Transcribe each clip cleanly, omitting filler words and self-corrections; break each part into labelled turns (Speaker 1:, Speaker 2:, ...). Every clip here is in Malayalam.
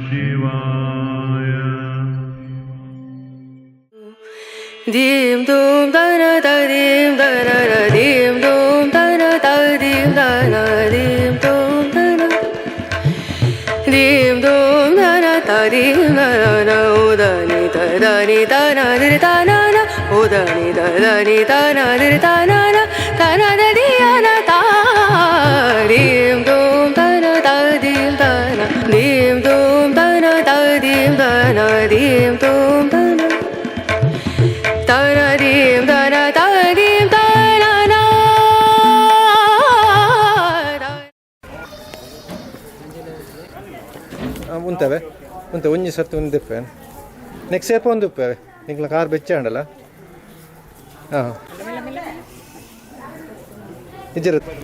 Speaker 1: Shivaya.
Speaker 2: Dim dum dana da dim dana da dim dum dana da dim dana dim dum dana dim dum dana da dim dana udani da dani dana dir dana na udani da dani dana dir dana na dana da diana da dim dum dana da dim dana dim dum dana da dim dana dim dum dana da-da-dim, da-da-da-dim, da-da-da.
Speaker 3: ಉಂಟವೆ ಉಂಟು ಒಂಜಿ ಸರ್ತಿ ಒಂದು ದಿಪ್ಪೆ ನೆಕ್ಸ್ಟ್ ಸೇಪ ಒಂದು ದಿಪ್ಪವೆ ನಿಂಗ್ಲ ಕಾರ್ ಬೆಚ್ಚ ಉಂಡಲ್ಲ ಹಾಂ ಇಜ್ಜಿರುತ್ತೆ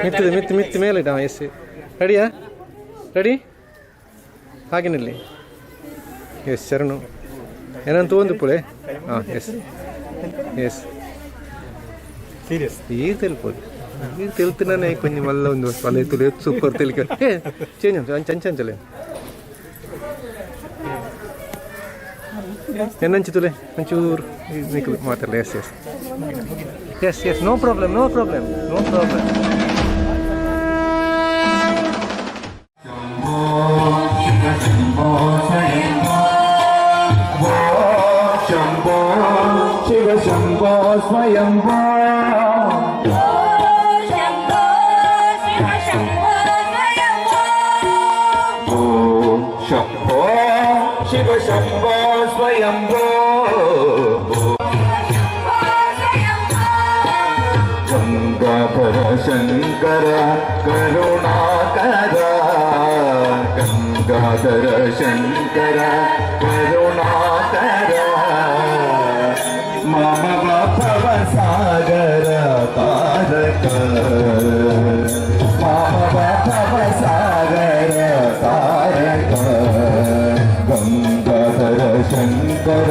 Speaker 3: ಮಿತ್ತಿದೆ ಮಿತ್ತಿ ಮೇಲೆ ಇಟ್ಟ ಎಸ್ ರೆಡಿಯಾ ರೆಡಿ ಹಾಗೆ ನಿಲ್ಲಿ ಎಸ್ ಶರಣು ಏನಂತ ಒಂದು ಪುಳೆ ಹಾಂ ಎಸ್ ಎಸ್ ಸೀರಿಯಸ್ ಈಗ ತೆಲ್ಪೋದು ಈಗ ತೆಲ್ತಿನೇ ಕೊಂಚ ಮಲ್ಲ ಒಂದು ಒಲೆ ತುಳಿ ಸೂಪರ್ ತೆಲಿಕ ಚೇಂಜ್ ಅಂತ ಅಂಚಂಚಲೆ ಏನಂಚಿ ತುಲೆ ಒಂಚೂರು ನಿಖಲು ಮಾತಾಡಲ್ಲ yes yes yes yes no problem no problem no problem
Speaker 4: Shambho स्वयंभो शंभो शिव शंभो स्वयंभो गंगाधर शंकर करुणाकर गंगाधर शंकर करुणाकर मम भव सागर तारक मम भव सागर तारक गंगाधर शंकर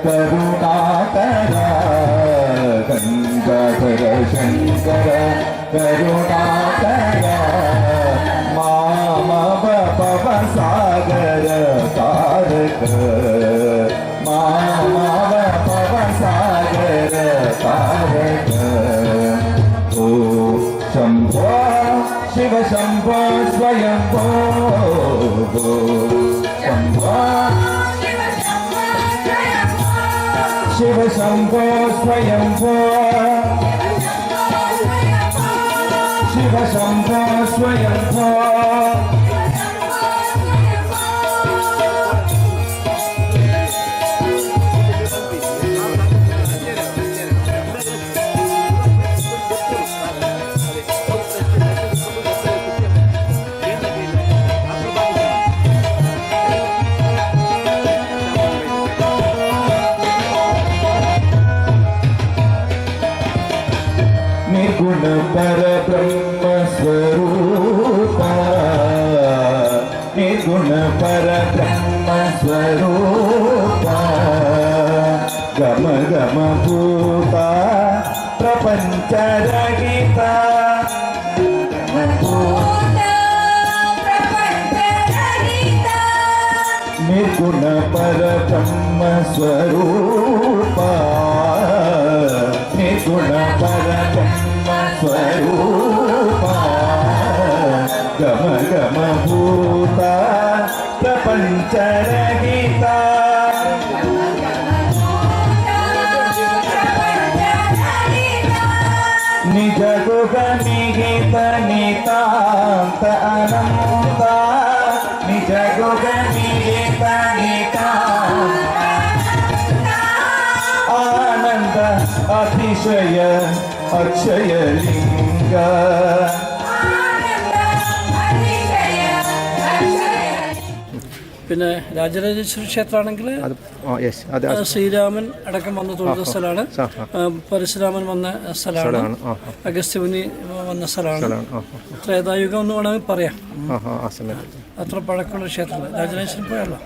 Speaker 4: करुणाकर गंगाधर शंकर करुणाकर मम भव सागर तारक मम सागर तारक ओ शंभो शिव शंभो स्वयंभो शंभो शिव शंभो स्वयंभो शिव शंभो स्वयंभो निर्गुण पर ब्रह्म स्वरूप निर्गुण पर ब्रह्म स्वरूप गम गम भूता प्रपंच रहिता निर्गुण पर ब्रह्म स्वरूप निर्गुण पर ब्रह्म स्वरूप गम गम भूता प्रपंच रहिता निज गुग निहित नितांत अनंत निज गुग निहित नितांत आनंद अतिशय अक्षय लिंग
Speaker 5: പിന്നെ രാജരാജേശ്വരി ക്ഷേത്രമാണെങ്കിൽ ശ്രീരാമൻ അടക്കം വന്ന തൊഴുത സ്ഥലമാണ്. പരശുരാമൻ വന്ന സ്ഥലമാണ്. അഗസ്ത്യമുനി വന്ന സ്ഥലമാണ്. ത്രേതായുഗം എന്ന് വേണമെങ്കിൽ പറയാം. അത്ര പഴക്കമുള്ള ക്ഷേത്രമാണ് രാജരാജേശ്വരി. പോയല്ലോ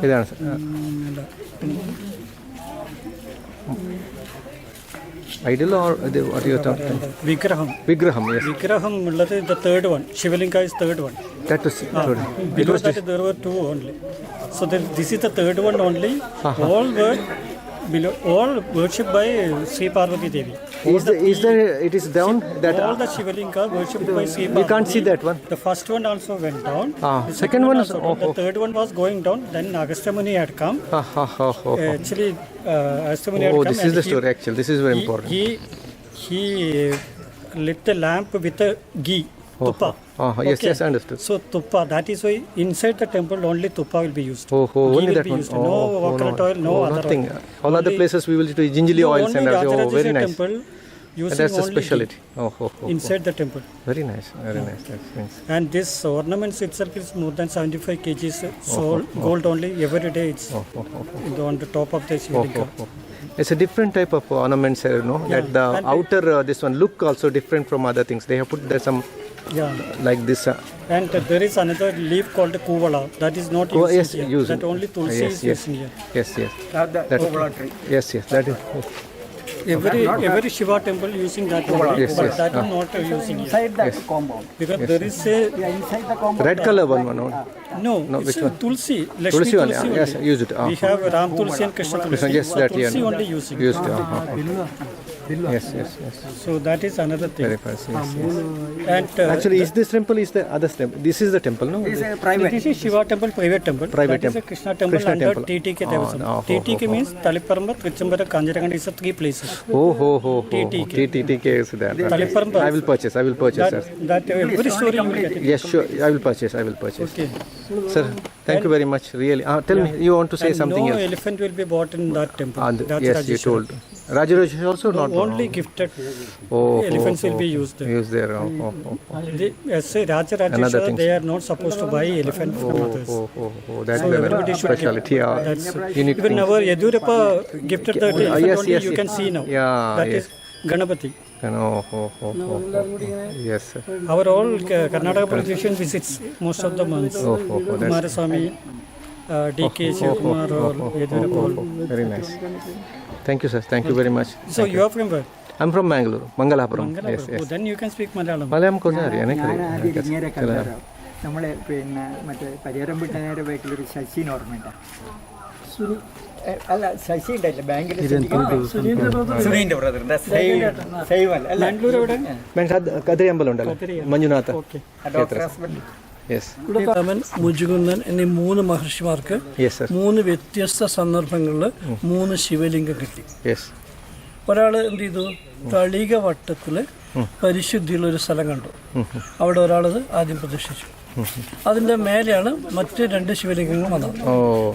Speaker 3: ഇതാണ് Idol or what you are talking?
Speaker 5: Vigraham.
Speaker 3: Vigraham, yes.
Speaker 5: Vigraham is the third one. Shivalinga is third one.
Speaker 3: That was third.
Speaker 5: Below that there were two only. So this is the third one only. All were below, all worshipped by Sri Parvati Devi.
Speaker 3: It is down that
Speaker 5: all the Shivalinga worshipped by Sri Parvati.
Speaker 3: we can't see that one.
Speaker 5: The first one also went down. The
Speaker 3: second one is
Speaker 5: the third one was going down. Then Agastya Muni had come. Actually, Agastya Muni had come.
Speaker 3: This is the story actually. This is very important.
Speaker 5: He lit the lamp with a ghee. Tuppa.
Speaker 3: Yes, yes, understood.
Speaker 5: So tuppa, that is why inside the temple only tuppa will be used.
Speaker 3: Only
Speaker 5: will
Speaker 3: that
Speaker 5: be
Speaker 3: one.
Speaker 5: Used. No coconut oil, no other
Speaker 3: nothing.
Speaker 5: oil.
Speaker 3: All other places we will do gingerly oils and very nice.
Speaker 5: Temple using
Speaker 3: That's a
Speaker 5: only
Speaker 3: speciality.
Speaker 5: inside the temple.
Speaker 3: Very nice, very nice. That's nice.
Speaker 5: And this ornaments itself is more than 75 kgs. So gold only every day it's on the top of the Shivalinga.
Speaker 3: It's a different type of ornaments, that the outer this one look also different from other things. They have put there some like this.
Speaker 5: And there is another leaf called Kuvala that is not used here.
Speaker 3: Used.
Speaker 5: That only Tulsi is used here.
Speaker 3: Yes.
Speaker 1: That Kuvala tree.
Speaker 3: Yes, that is.
Speaker 5: Every Shiva temple using that one, but that is not using here.
Speaker 1: Inside that compound.
Speaker 5: Because there is a
Speaker 1: Inside the compound.
Speaker 3: Red color one.
Speaker 5: no,
Speaker 3: which
Speaker 5: it's
Speaker 3: one?
Speaker 5: Tulsi. Lakshmi
Speaker 3: Tulsi one,
Speaker 5: Tulsi
Speaker 3: yes,
Speaker 5: only.
Speaker 3: use it.
Speaker 5: We have Ram Tulsi and Krishna Tulsi.
Speaker 3: Yes, that
Speaker 5: Tulsi only using.
Speaker 3: Used. Yes.
Speaker 5: So that is another thing.
Speaker 3: Very fast. Yes.
Speaker 5: And
Speaker 3: Actually, is this temple is the other temple? This is the temple, no?
Speaker 1: This is a private.
Speaker 5: This is Shiva temple, private temple.
Speaker 3: Private
Speaker 5: that
Speaker 3: temple.
Speaker 5: is a Krishna temple
Speaker 3: Krishna
Speaker 5: under
Speaker 3: temple.
Speaker 5: TTK Devasam. TTK means Taliparamba, Trichambara, Kanjaraganda is the three places.
Speaker 3: TTK is there.
Speaker 5: Taliparamba.
Speaker 3: I will purchase, sir.
Speaker 5: That every story you will get it.
Speaker 3: Yes, sure. I will purchase.
Speaker 5: Okay.
Speaker 3: Sir, thank you very much. Really. Tell me, you want to say
Speaker 5: And
Speaker 3: something
Speaker 5: no
Speaker 3: else?
Speaker 5: elephant will be bought in that temple.
Speaker 3: Yes, you told. Rajarajesh also not.
Speaker 5: Only gifted elephants will be used there.
Speaker 3: Used there.
Speaker 5: Say Rajarajeshwara, they are not supposed to buy elephant from others.
Speaker 3: That's
Speaker 5: So everybody
Speaker 3: the
Speaker 5: should
Speaker 3: speciality.
Speaker 5: That's
Speaker 3: Unique
Speaker 5: even
Speaker 3: thing.
Speaker 5: our Yedurappa gifted the elephant
Speaker 3: yes,
Speaker 5: only
Speaker 3: yes,
Speaker 5: you
Speaker 3: yes.
Speaker 5: can see now. That is Ganapati.
Speaker 3: Yes, sir.
Speaker 5: Our all Karnataka politician visits most of the months. Kumaraswamy, DK Shivakumar, Yedurappa.
Speaker 3: Very nice. Thank you, sir. Thank you very much.
Speaker 5: So you are from where?
Speaker 3: I'm from Mangalore, Mangalapuram. Yes.
Speaker 5: Oh, then you can speak Malayalam.
Speaker 3: Malayalam കുറച്ച് അറിയാം
Speaker 1: ഇങ്ങനെ കണ്ടോ നമ്മളെ മറ്റേ പരിഹാരം വിട്ട നേരെ ബാക്കിലൊരു ശശിന് ഓർമ്മയുണ്ട അല്ല ശശി ഉണ്ടല്ലേ ബാങ്കിൽ സുനീന്റെ ബ്രദറിന്റെ സൈവ് അല്ല
Speaker 5: ബാംഗ്ലൂർ എവിടെ?
Speaker 3: കതിരി അമ്പലം ഉണ്ടല്ലോ മഞ്ജുനാഥ
Speaker 1: ഡോക്ടർ ഹസ്ബൻഡ്
Speaker 5: രാമൻ മുജുകുന്ദൻ എന്നീ മൂന്ന് മഹർഷിമാർക്ക് മൂന്ന് വ്യത്യസ്ത സന്ദർഭങ്ങളിൽ മൂന്ന് ശിവലിംഗം കിട്ടി. ഒരാൾ എന്ത് ചെയ്തു, തളിക വട്ടത്തിൽ പരിശുദ്ധിയുള്ള ഒരു സ്ഥലം കണ്ടു. അവിടെ ഒരാളത് ആദ്യം പ്രതിഷ്ഠിച്ചു. അതിൻ്റെ മേലെയാണ് മറ്റ് രണ്ട് ശിവലിംഗങ്ങൾ വന്നത്.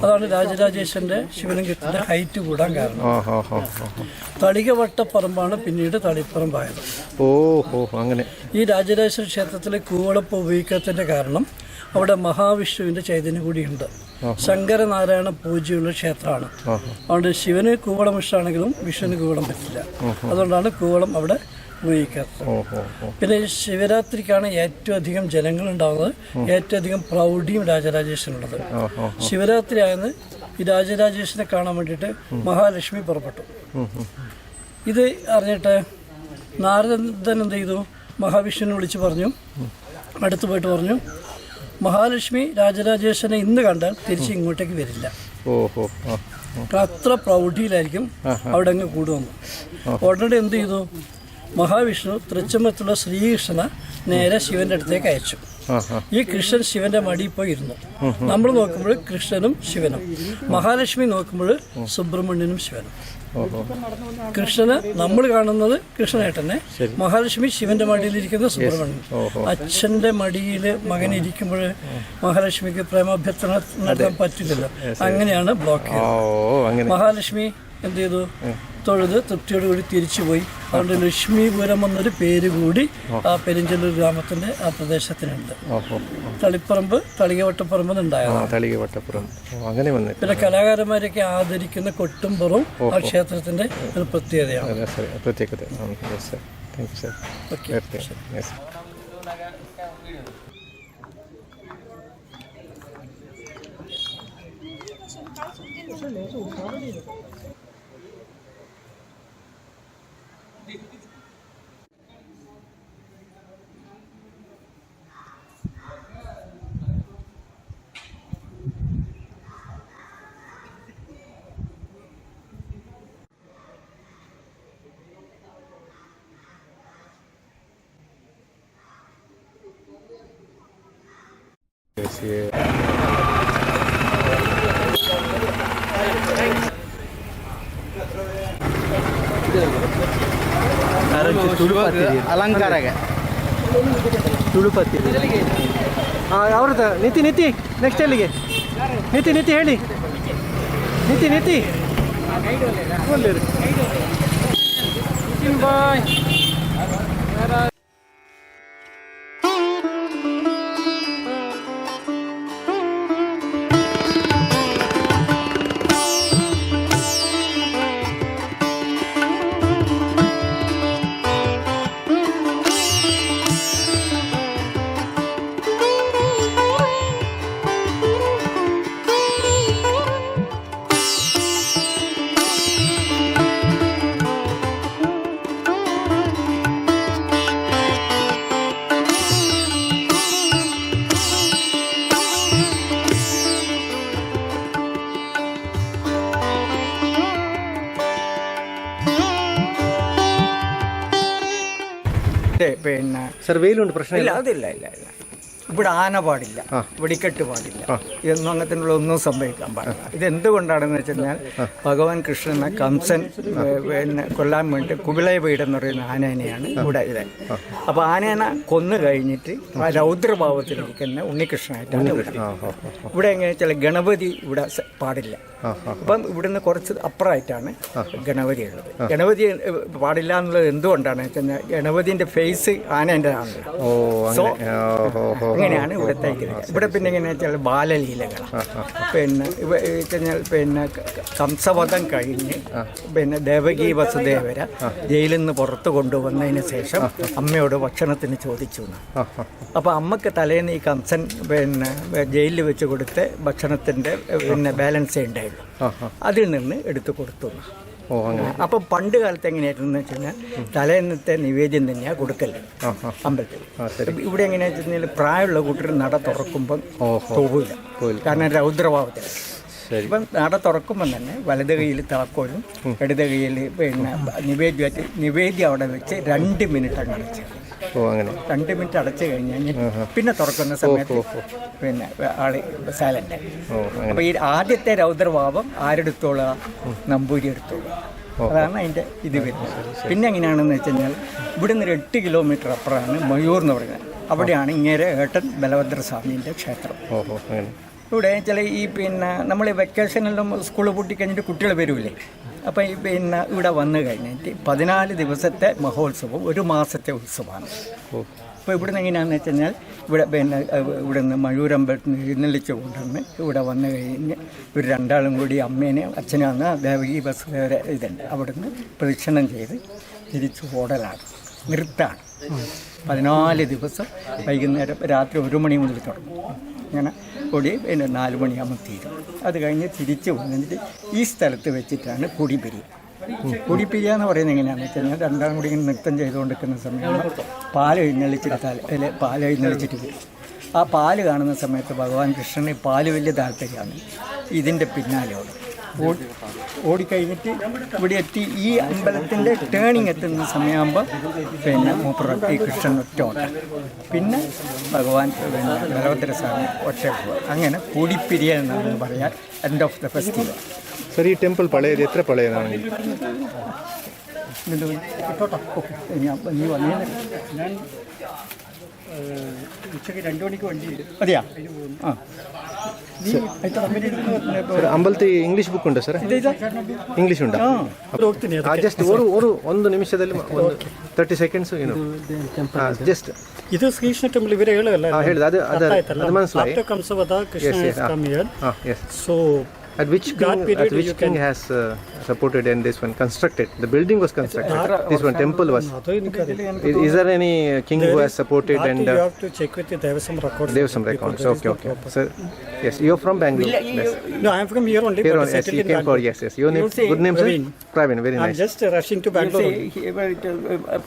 Speaker 5: അതാണ് രാജരാജേശ്വരൻ്റെ ശിവലിംഗത്തിൻ്റെ ഹൈറ്റ് കൂടാൻ കാരണം. തളികവട്ടപ്പറമ്പാണ് പിന്നീട് തളിപ്പറമ്പായത്.
Speaker 3: അങ്ങനെ
Speaker 5: ഈ രാജരാജേശ്വര ക്ഷേത്രത്തിലെ കൂവളപ്പ് ഉപയോഗിക്കാത്തതിൻ്റെ കാരണം അവിടെ മഹാവിഷ്ണുവിൻ്റെ ചൈതന്യം കൂടിയുണ്ട്. ശങ്കരനാരായണ പൂജയുള്ള ക്ഷേത്രമാണ്. അതുകൊണ്ട് ശിവന് കൂവളം ഇഷ്ടമാണെങ്കിലും വിഷ്ണുവിന് കൂവളം പറ്റില്ല. അതുകൊണ്ടാണ് കൂവളം അവിടെ ഉപയോഗിക്കാത്തത്. പിന്നെ ശിവരാത്രിക്കാണ് ഏറ്റവും അധികം ജനങ്ങളുണ്ടാകുന്നത്. ഏറ്റവും അധികം പ്രൗഢിയും രാജരാജേശ്വരനുള്ളത്. ശിവരാത്രി ആയെന്ന് ഈ രാജരാജേശ്വരനെ കാണാൻ വേണ്ടിയിട്ട് മഹാലക്ഷ്മി പുറപ്പെട്ടു. ഇത് അറിഞ്ഞിട്ട് നാരദൻ എന്ത് ചെയ്തു, മഹാവിഷ്ണുവിനെ വിളിച്ച് പറഞ്ഞു, അടുത്ത് പോയിട്ട് പറഞ്ഞു, മഹാലക്ഷ്മി രാജരാജേശ്വരനെ ഇന്ന് കണ്ടാൽ തിരിച്ച് ഇങ്ങോട്ടേക്ക് വരില്ല. അത്ര പ്രൗഢിയിലായിരിക്കും അവിടെ അങ്ങ് കൂടുവന്നു. ഉടനെ എന്ത് ചെയ്തു, മഹാവിഷ്ണു തൃച്ചമ്പലത്തുള്ള ശ്രീകൃഷ്ണനെ നേരെ ശിവന്റെ അടുത്തേക്ക് അയച്ചു. ഈ കൃഷ്ണൻ ശിവന്റെ മടിയിൽ പോയി ഇരുന്നു. നമ്മൾ നോക്കുമ്പോൾ കൃഷ്ണനും ശിവനും, മഹാലക്ഷ്മി നോക്കുമ്പോൾ സുബ്രഹ്മണ്യനും ശിവനും. കൃഷ്ണന് നമ്മൾ കാണുന്നത് കൃഷ്ണനായിട്ടന്നെ, മഹാലക്ഷ്മി ശിവന്റെ മടിയിലിരിക്കുന്ന സുബ്രഹ്മണ്യൻ. അച്ഛന്റെ മടിയിൽ മകനിരിക്കുമ്പോൾ മഹാലക്ഷ്മിക്ക് പ്രേമാഭ്യർത്ഥന നടത്താൻ പറ്റില്ലല്ലോ. അങ്ങനെയാണ് ബ്ലോക്ക് ചെയ്തത്. മഹാലക്ഷ്മി എന്ത് ചെയ്തു, തൊഴുത് തൃപ്തിയോടുകൂടി തിരിച്ചുപോയി. അതുകൊണ്ട് ലക്ഷ്മീപുരം എന്നൊരു പേര് കൂടി ആ പെരിഞ്ചല്ലൂർ ഗ്രാമത്തിന്റെ ആ പ്രദേശത്തിനുണ്ട്. തളിപ്പറമ്പ് തളികവട്ടപ്പറമ്പ് ഉണ്ടായത്. പിന്നെ കലാകാരന്മാരെയൊക്കെ ആദരിക്കുന്ന കൊട്ടുംപുറം ആ ക്ഷേത്രത്തിന്റെ ഒരു പ്രത്യേകതയാണ്.
Speaker 3: yes, yeah.
Speaker 1: ಅಲಂಕಾರಗೆ ತುಳುಪತಿ
Speaker 3: ಅವ್ರದ್ದು ನಿತಿ ನೆಕ್ಸ್ಟ್ ಎಲ್ಲಿಗೆ ನಿತಿ ಹೇಳಿ ನಿತಿ ಬಾಯ್.
Speaker 1: പിന്നെ
Speaker 3: സർ വെയിലുണ്ട് പ്രശ്നമില്ല.
Speaker 1: അതില്ല ഇവിടെ ആന പാടില്ല, വെടിക്കെട്ട് പാടില്ല, ഇതൊന്നും അങ്ങനത്തിനുള്ള ഒന്നും സംഭവിക്കാൻ പാടില്ല. ഇതെന്തുകൊണ്ടാണെന്ന് വെച്ച് കഴിഞ്ഞാൽ ഭഗവാൻ കൃഷ്ണനെ കംസൻ പിന്നെ കൊല്ലാൻ വേണ്ടി കുപിളയപീഠം എന്ന് പറയുന്ന ആനേനെയാണ് ഇവിടെ ഇത്. അപ്പോൾ ആനേനെ കൊന്നു കഴിഞ്ഞിട്ട് ആ രൗദ്രഭാവത്തിലിരിക്കുന്ന ഉണ്ണികൃഷ്ണനായിട്ടാണ് ഇവിടെ എങ്ങനെ വെച്ചാൽ ഗണപതി ഇവിടെ പാടില്ല. അപ്പം ഇവിടുന്ന് കുറച്ച് അപ്പുറമായിട്ടാണ് ഗണപതി ഉള്ളത്. ഗണപതി പാടില്ല എന്നുള്ളത് എന്തുകൊണ്ടാണെന്ന് വെച്ച് കഴിഞ്ഞാൽ ഗണപതിൻ്റെ ഫേസ് ആനേൻ്റെ ആണ്. സോ അങ്ങനെയാണ് ഇവിടുത്തെ. ഇവിടെ പിന്നെ എങ്ങനെയാ വെച്ചാൽ ബാലലീലകളാണ്. പിന്നെ കഴിഞ്ഞാൽ പിന്നെ കംസവധം കഴിഞ്ഞ് പിന്നെ ദേവകി വസുദേവര ജയിലിൽ നിന്ന് പുറത്ത് കൊണ്ടുവന്നതിന് ശേഷം അമ്മയോട് ഭക്ഷണത്തിന് ചോദിച്ചു. അപ്പോൾ അമ്മക്ക് തലേന്ന് ഈ കംസൻ പിന്നെ ജയിലിൽ വെച്ച് കൊടുത്ത് ഭക്ഷണത്തിൻ്റെ പിന്നെ ബാലൻസേ ഉണ്ടായുള്ളൂ, അതിൽ നിന്ന് എടുത്തു കൊടുത്തു. അപ്പം പണ്ട് കാലത്ത് എങ്ങനെയായിരുന്നു വെച്ച് കഴിഞ്ഞാൽ തലേന്നത്തെ നിവേദ്യം തന്നെയാണ് കൊടുക്കല് അമ്പലത്തിൽ. ഇവിടെ എങ്ങനെയാണെന്ന് വെച്ച് കഴിഞ്ഞാൽ പ്രായമുള്ള കൂട്ടർ നട തുറക്കുമ്പം പോകില്ല, കാരണം രൗദ്രഭാവത്തിൽ. ഇപ്പം നട തുറക്കുമ്പം തന്നെ വലത് കൈയിൽ താക്കോലും ഇടത് കൈയിൽ പിന്നെ നിവേദ്യം അവിടെ വെച്ച് 2 മിനിറ്റ് അങ്ങ് അടച്ച് 2 മിനിറ്റ് അടച്ചു കഴിഞ്ഞാൽ പിന്നെ തുറക്കുന്ന സമയത്ത് പിന്നെ ആള് സൈലന്റ്. അപ്പൊ ഈ ആദ്യത്തെ രൗദ്രഭാവം ആരെടുത്തോളുക? നമ്പൂരി എടുത്തോളുക. അതാണ് അതിൻ്റെ ഇത് വരുന്നത്. പിന്നെ എങ്ങനെയാണെന്ന് വെച്ച് കഴിഞ്ഞാൽ ഇവിടുന്ന് 8 കിലോമീറ്റർ അപ്പുറമാണ് മയൂർ എന്ന് പറയുന്നത്. അവിടെയാണ് ഇങ്ങേരെ ഏട്ടൻ ബലഭദ്രസ്വാമീൻ്റെ ക്ഷേത്രം. ഇവിടെ ചില ഈ പിന്നെ നമ്മൾ വെക്കേഷനെല്ലാം സ്കൂൾ പൂട്ടി കഴിഞ്ഞിട്ട് കുട്ടികൾ വരില്ലേ, അപ്പം ഈ പിന്നെ ഇവിടെ വന്നു കഴിഞ്ഞിട്ട് 14 ദിവസത്തെ മഹോത്സവം 1 മാസത്തെ ഉത്സവമാണ്. അപ്പോൾ ഇവിടുന്ന് എങ്ങനെയാണെന്ന് വെച്ച് കഴിഞ്ഞാൽ ഇവിടെ പിന്നെ ഇവിടുന്ന് മയൂരമ്പലത്തിൽ നിന്ന് എഴുന്നള്ളിച്ച് കൊണ്ടുവന്ന് ഇവിടെ വന്നു കഴിഞ്ഞ് ഒരു 2 ആളും കൂടി അമ്മേനെ അച്ഛനാണ് ദേവകി വസുദേവര ഇതുണ്ട്, അവിടുന്ന് പ്രദക്ഷിണം ചെയ്ത് തിരിച്ച് ഓടലാണ്, നൃത്തമാണ്. 14 ദിവസം വൈകുന്നേരം രാത്രി 1 മണി മുതൽ തുടങ്ങും. അങ്ങനെ കൂടി പിന്നെ 4 മണിയാകുമ്പോൾ തീരും. അത് കഴിഞ്ഞ് തിരിച്ച് വന്നിട്ട് ഈ സ്ഥലത്ത് വെച്ചിട്ടാണ് കുടിപിരി. കുടിപ്പിരിയ എന്ന് പറയുന്നത് എങ്ങനെയാണെന്ന് വെച്ച് കഴിഞ്ഞാൽ 2 ആളും കൂടി ഇങ്ങനെ നൃത്തം ചെയ്തുകൊണ്ടിരിക്കുന്ന സമയത്ത് പാൽ എഴുന്നള്ളിച്ചിട്ട് വരും. ആ പാല് കാണുന്ന സമയത്ത് ഭഗവാൻ കൃഷ്ണന് പാല് വലിയ താല്പര്യമാണ്. ഇതിൻ്റെ പിന്നാലെ ഓടിക്കഴിഞ്ഞിട്ട് ഇവിടെ എത്തി ഈ അമ്പലത്തിൻ്റെ ടേണിങ് എത്തുന്ന സമയമാകുമ്പോൾ പിന്നെ മൂപ്പുറത്തി കൃഷ്ണൻ ഒറ്റ ഓട്ടം, പിന്നെ ഭഗവാൻ പിന്നെ ബലഭദ്രസ്വാമി ഒറ്റ പോവുക. അങ്ങനെ കൂടിപ്പിരിയ എന്നാണ് പറയാൻ end of the festival.
Speaker 3: Sir, ഈ ടെമ്പിൾ പഴയത് എത്ര പഴയതാണ്?
Speaker 1: നീ വന്നേ ഞാൻ ഉച്ചയ്ക്ക് 2 മണിക്ക് വണ്ടി അതെയാ? ആ
Speaker 3: അമ്പലത്തിൽ ഇംഗ്ലീഷ് ബുക്ക് ഉണ്ടോ സാർ? ഇംഗ്ലീഷ് ഉണ്ടോ? ജസ്റ്റ് ಒಂದು ನಿಮಿಷದಲ್ಲಿ 30 ಸೆಕೆಂಡ್ಸ್ ಏನು ಜಸ್ಟ್
Speaker 5: ಇದು ಶ್ರೀಕೃಷ್ಣ ಟೆಂಪಲ್ ಇವರೇ ಹೇಳಲ್ಲ
Speaker 3: ಹೇಳಿದ ಅದು ಮನಸ್ಸಿಲಾಯಿ. So at which king has supported and this one constructed? The building was constructed. This one temple was. Is there any king who has supported and
Speaker 5: you have to check with the Devasam records.
Speaker 3: Devasam records. Okay. Sir, yes, you're from Bangalore. Yes.
Speaker 5: No, I am from here only.
Speaker 3: Here only. Yes, you came for yes. Your name, good name, sir? Praveen. Very nice.
Speaker 5: I'm just rushing to Bangalore.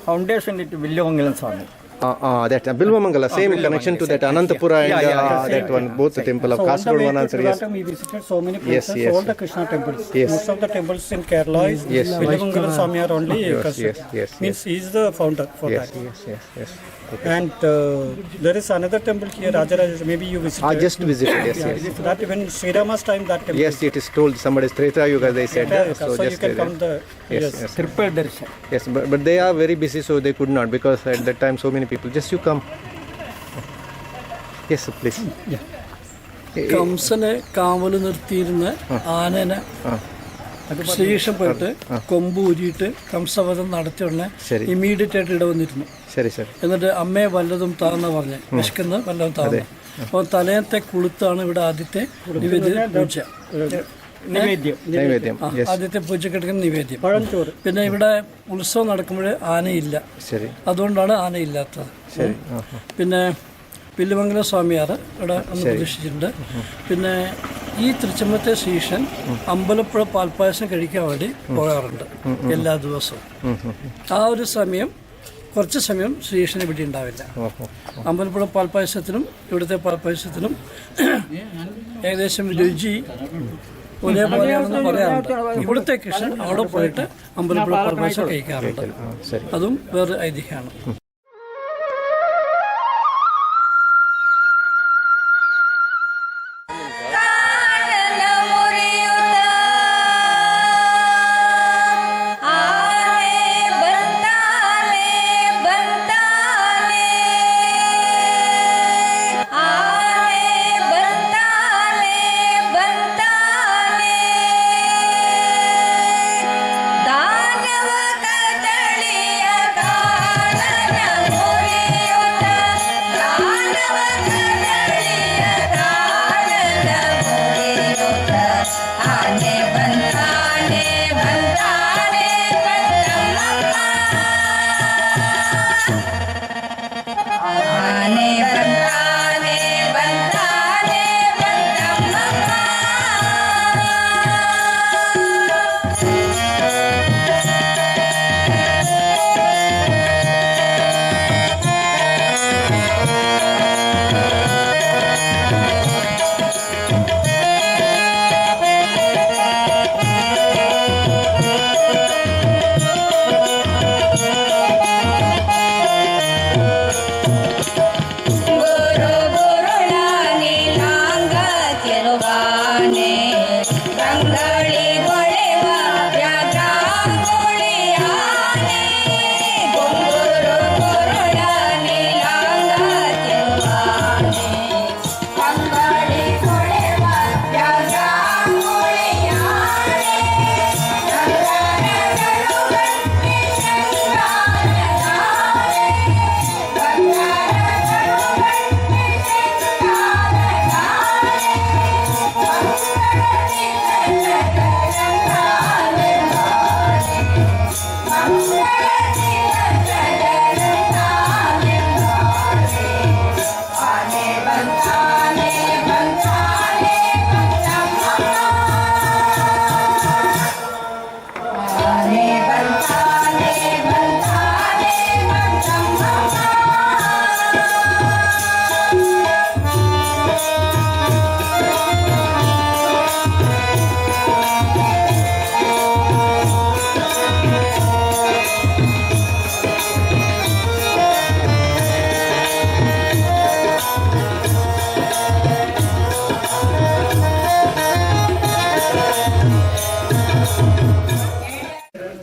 Speaker 1: Foundation ഇട്ട് വില്ലുമംഗലം സ്വാമി.
Speaker 3: That Bilvamangala, same connection to that Anantapura and that one, both the temple of Kasaragod one answer. Yes.
Speaker 1: We visited so many places,
Speaker 3: Yes.
Speaker 1: all the Krishna temples.
Speaker 3: Yes.
Speaker 1: Most of the temples in Kerala is Bilvamangala Swami are only
Speaker 3: Yes.
Speaker 1: means he is the founder for that.
Speaker 3: Yes.
Speaker 1: And there is another temple here, Rajaraja. Maybe you visited.
Speaker 3: I just visited. Yes.
Speaker 1: That even Sri Rama's time that temple.
Speaker 3: Yes, it is told somebody's Treta Yuga, they said.
Speaker 1: So you
Speaker 3: just
Speaker 1: can come the
Speaker 3: Yes.
Speaker 1: Triple Darshan.
Speaker 3: Yes, but they are very busy, so they could not, because at that time so many people. Just you come. Yes, please.
Speaker 5: കംസനെ കാവല് നിർത്തിയിരുന്ന ആനനെ ശ്രീകൃഷ്ണൻ പോയിട്ട് കൊമ്പ് ഊരിയിട്ട് കംസവധം നടത്തിയ ഉടനെ ഇമ്മീഡിയറ്റ് ആയിട്ട് ഇവിടെ വന്നിരുന്നു.
Speaker 3: ശരി.
Speaker 5: എന്നിട്ട് അമ്മയെ വല്ലതും താന്ന് പറഞ്ഞ് വിശക്കുന്നത് വല്ലതും താന്ന്. അപ്പോൾ തലേന്നത്തെ കുളുത്താണ് ഇവിടെ ആദ്യത്തെ പൂജ,
Speaker 3: നൈവേദ്യം.
Speaker 5: ആദ്യത്തെ പൂജയ്ക്ക് എടുക്കുന്ന നിവേദ്യം. പിന്നെ ഇവിടെ ഉത്സവം നടക്കുമ്പോൾ ആനയില്ല, അതുകൊണ്ടാണ് ആനയില്ലാത്തത്. പിന്നെ വില്ലുമംഗലം സ്വാമിയാർ ഇവിടെ ഒന്ന് പ്രതീക്ഷിച്ചിട്ടുണ്ട്. പിന്നെ ഈ തൃച്ചമ്പത്തെ ശ്രീകൃഷ്ണൻ അമ്പലപ്പുഴ പാൽപ്പായസം കഴിക്കാൻ വേണ്ടി പോകാറുണ്ട് എല്ലാ ദിവസവും. ആ ഒരു സമയം കുറച്ച് സമയം ശ്രീകൃഷ്ണൻ ഇവിടെ ഉണ്ടാവില്ല. അമ്പലപ്പുഴ പാൽപ്പായസത്തിനും ഇവിടുത്തെ പാൽപ്പായസത്തിനും ഏകദേശം രുചി ഒരേപോലെയാണെന്ന് പറയാറുണ്ട്. ഇവിടുത്തെ കൃഷ്ണൻ അവിടെ പോയിട്ട് അമ്പലപ്പുഴ പാൽപ്പായസം കഴിക്കാറുണ്ട്. അതും വേറെ ഐതിഹ്യമാണ്.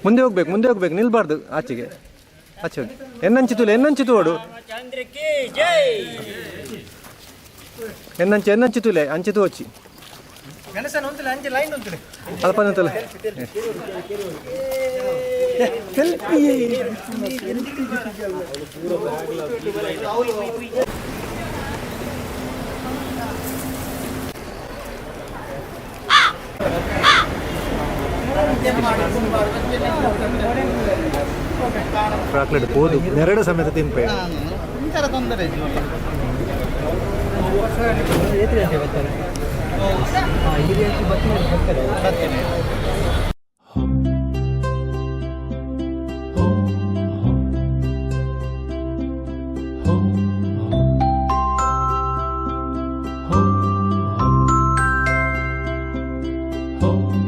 Speaker 3: ಮುಂದೆ ಹೋಗ್ಬೇಕು, ನಿಲ್ಬಾರ್ದು. ಆಚೆ ಹೋಗಿ. ಎನ್ನಂಚಿತು ಓಡು. ಎನ್ನಂಚಿತುಲೆ ಅಂಚಿತು వచ్చి ಅಲ್ಪನಂತಲ್ಲ ಚಾಕ್ಲೇಟ್ ಹೋದು ನೆರಡು ಸಮೇತ ತಿನ್ಪೆ
Speaker 4: ho, ho.